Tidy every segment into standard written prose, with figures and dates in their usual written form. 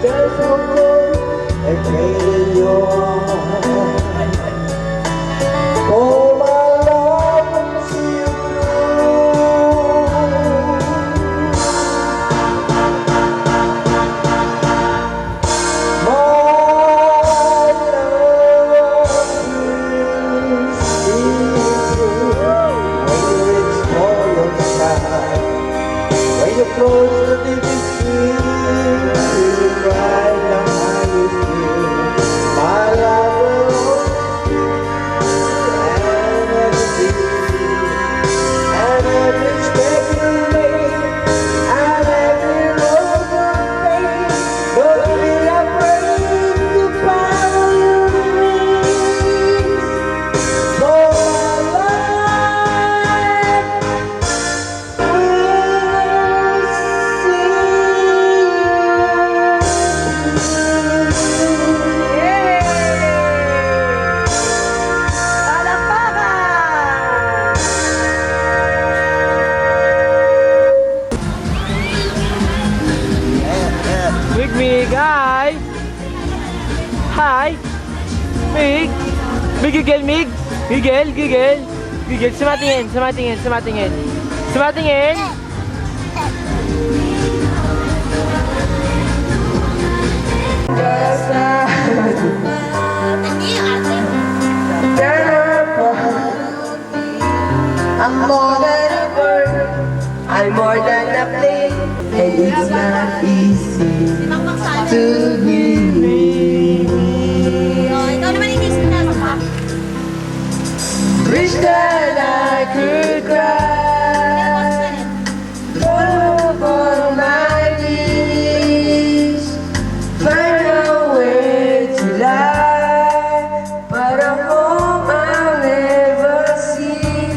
there's no gold and pain in your heart. Oh, my love will see you through. My love will see you through. When you reach for your side, when you close the deepest sea, you cry down and you feel. My love will always be and every step you make, and every road you take. Don't be afraid to follow your dreams. For my life will see Mig, Mig, hi! Hi! Mig! Mig, Mig! Gigel, gigel! Gigel, sumatingin, sumatingin, sumatingin! Sumatingin! I'm more than a bird, I'm more than a plane, and it's not easy to be me. Ikaw naman yung kiss na sa Wish that I could cry, fall upon my knees, find a way to lie, but a home I'll never see.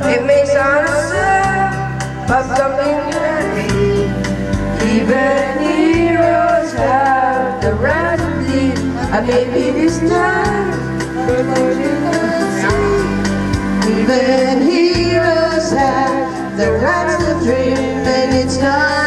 It may sound absurd, but something that even heroes have the right to bleed. And maybe this time, but you can see. Even heroes have the right to dream, and it's not